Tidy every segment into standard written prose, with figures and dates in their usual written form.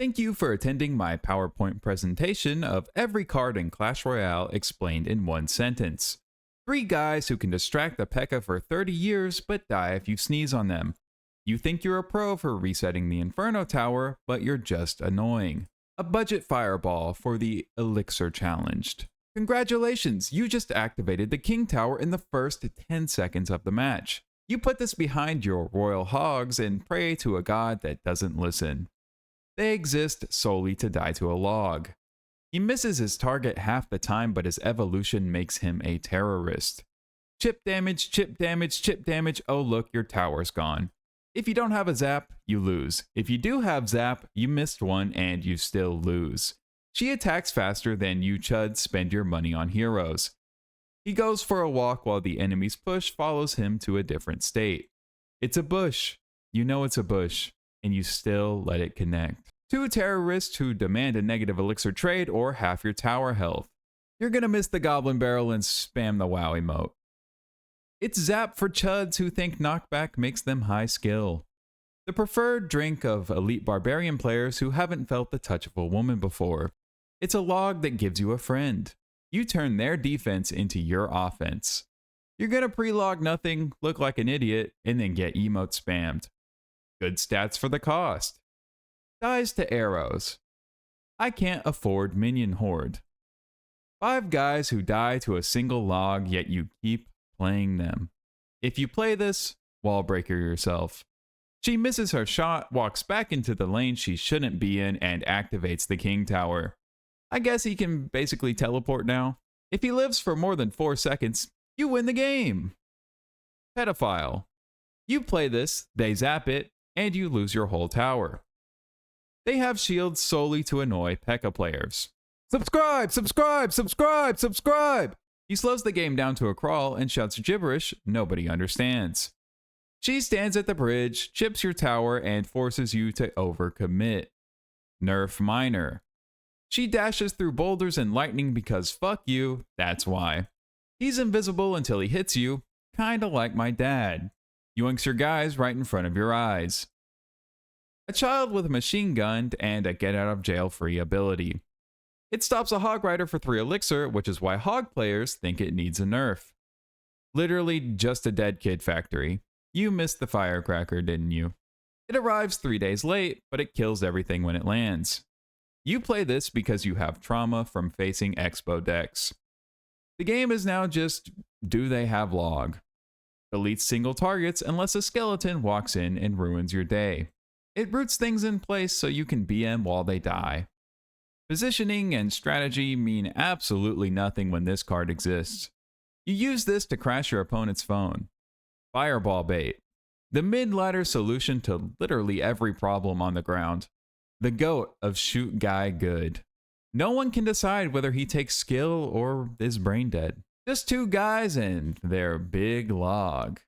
Thank you for attending my PowerPoint presentation of every card in Clash Royale explained in one sentence. 3 guys who can distract the P.E.K.K.A for 30 years but die if you sneeze on them. You think you're a pro for resetting the Inferno Tower, but you're just annoying. A budget fireball for the Elixir Challenged. Congratulations, you just activated the King Tower in the first 10 seconds of the match. You put this behind your royal hogs and pray to a god that doesn't listen. They exist solely to die to a log. He misses his target half the time, but his evolution makes him a terrorist. Chip damage, chip damage, chip damage, oh look, your tower's gone. If you don't have a zap, you lose. If you do have zap, you missed one and you still lose. She attacks faster than you chuds spend your money on heroes. He goes for a walk while the enemy's push follows him to a different state. It's a bush. You know it's a bush, and you still let it connect. 2 terrorists who demand a negative elixir trade or half your tower health. You're gonna miss the goblin barrel and spam the wow emote. It's zap for chuds who think knockback makes them high skill. The preferred drink of elite barbarian players who haven't felt the touch of a woman before. It's a log that gives you a friend. You turn their defense into your offense. You're gonna pre-log nothing, look like an idiot, and then get emote spammed. Good stats for the cost. Dies to arrows. I can't afford minion horde. 5 guys who die to a single log, yet you keep playing them. If you play this, wall breaker yourself. She misses her shot, walks back into the lane she shouldn't be in, and activates the King Tower. I guess he can basically teleport now. If he lives for more than 4 seconds, you win the game. Pedophile. You play this, they zap it, and you lose your whole tower. They have shields solely to annoy P.E.K.K.A players. Subscribe, subscribe, subscribe, subscribe! He slows the game down to a crawl and shouts gibberish nobody understands. She stands at the bridge, chips your tower, and forces you to overcommit. Nerf minor. She dashes through boulders and lightning because fuck you, that's why. He's invisible until he hits you, kinda like my dad. Yoinks your guys right in front of your eyes. A child with a machine gun and a get out of jail free ability. It stops a hog rider for 3 elixir, which is why hog players think it needs a nerf. Literally just a dead kid factory. You missed the firecracker, didn't you? It arrives 3 days late, but it kills everything when it lands. You play this because you have trauma from facing Expo decks. The game is now just, do they have log? Deletes single targets unless a skeleton walks in and ruins your day. It roots things in place so you can BM while they die. Positioning and strategy mean absolutely nothing when this card exists. You use this to crash your opponent's phone. Fireball bait. The mid-ladder solution to literally every problem on the ground. The GOAT of shoot guy good. No one can decide whether he takes skill or is brain dead. Just 2 guys and their big log.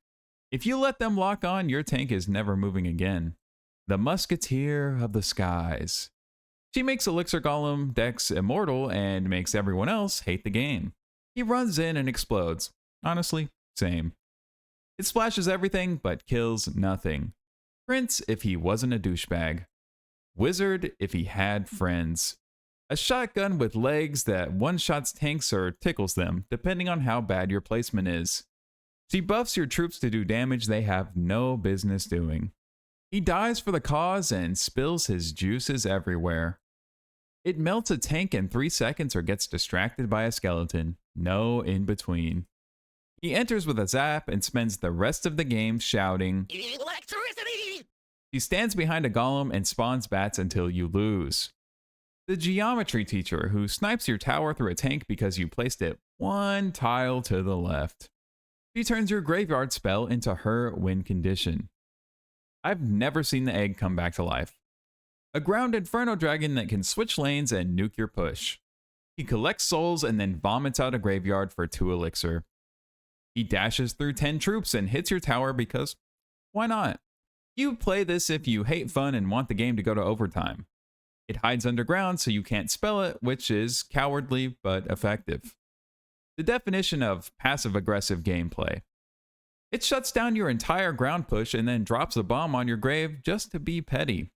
If you let them lock on, your tank is never moving again. The musketeer of the skies. She makes Elixir Golem decks immortal and makes everyone else hate the game. He runs in and explodes. Honestly, same. It splashes everything but kills nothing. Prince if he wasn't a douchebag. Wizard if he had friends. A shotgun with legs that one-shots tanks or tickles them, depending on how bad your placement is. She buffs your troops to do damage they have no business doing. He dies for the cause and spills his juices everywhere. It melts a tank in 3 seconds or gets distracted by a skeleton. No in between. He enters with a zap and spends the rest of the game shouting, "Electricity!" He stands behind a golem and spawns bats until you lose. The geometry teacher who snipes your tower through a tank because you placed it 1 tile to the left. She turns your graveyard spell into her win condition. I've never seen the egg come back to life. A ground inferno dragon that can switch lanes and nuke your push. He collects souls and then vomits out a graveyard for 2 elixir. He dashes through 10 troops and hits your tower because why not? You play this if you hate fun and want the game to go to overtime. It hides underground so you can't spell it, which is cowardly but effective. The definition of passive-aggressive gameplay. It shuts down your entire ground push and then drops a bomb on your grave just to be petty.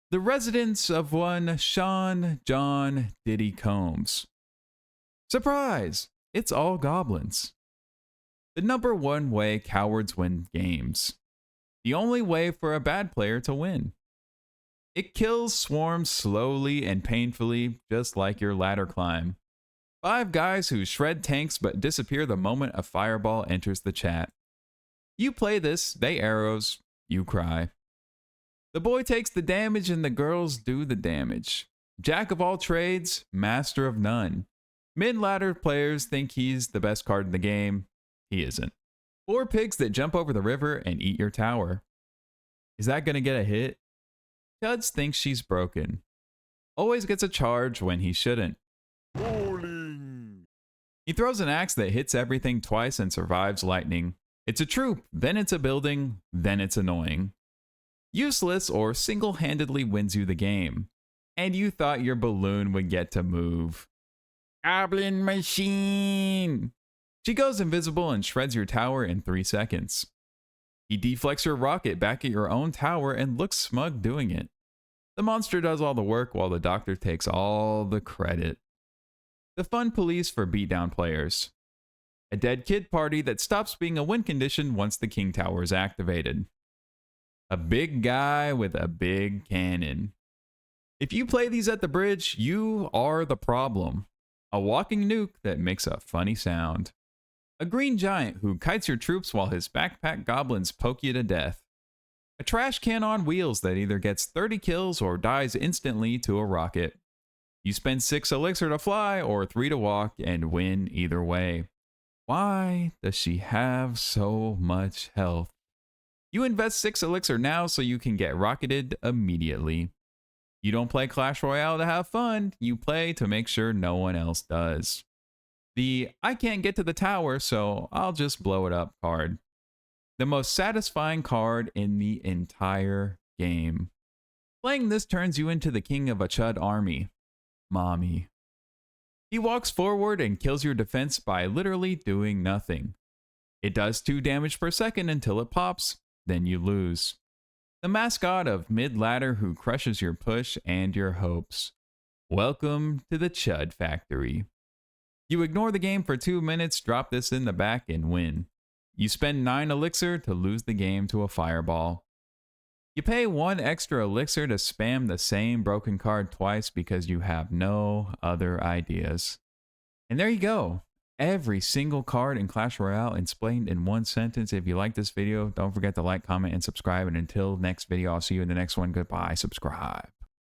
The residence of one Sean John Diddy Combs. Surprise! It's all goblins. The number one way cowards win games. The only way for a bad player to win. It kills swarms slowly and painfully, just like your ladder climb. 5 guys who shred tanks but disappear the moment a fireball enters the chat. You play this, they arrows, you cry. The boy takes the damage and the girls do the damage. Jack of all trades, master of none. Mid-ladder players think he's the best card in the game. He isn't. 4 pigs that jump over the river and eat your tower. Is that gonna get a hit? Chuds thinks she's broken. Always gets a charge when he shouldn't. Bowling. He throws an axe that hits everything twice and survives lightning. It's a troop, then it's a building, then it's annoying. Useless or single-handedly wins you the game. And you thought your balloon would get to move. Goblin machine! She goes invisible and shreds your tower in 3 seconds. He deflects your rocket back at your own tower and looks smug doing it. The monster does all the work while the doctor takes all the credit. The fun police for beatdown players. A dead kid party that stops being a win condition once the king tower is activated. A big guy with a big cannon. If you play these at the bridge, you are the problem. A walking nuke that makes a funny sound. A green giant who kites your troops while his backpack goblins poke you to death. A trash can on wheels that either gets 30 kills or dies instantly to a rocket. You spend 6 elixir to fly or 3 to walk and win either way. Why does she have so much health? You invest 6 elixir now so you can get rocketed immediately. You don't play Clash Royale to have fun, you play to make sure no one else does. The I can't get to the tower, so I'll just blow it up card. The most satisfying card in the entire game. Playing this turns you into the king of a chud army. Mommy. He walks forward and kills your defense by literally doing nothing. It does 2 damage per second until it pops, then you lose. The mascot of mid-ladder who crushes your push and your hopes. Welcome to the Chud Factory. You ignore the game for 2 minutes, drop this in the back, and win. You spend 9 elixir to lose the game to a fireball. You pay 1 extra elixir to spam the same broken card twice because you have no other ideas. And there you go. Every single card in Clash Royale explained in 1 sentence. If you like this video, don't forget to like, comment, and subscribe. And until next video, I'll see you in the next one. Goodbye. Subscribe.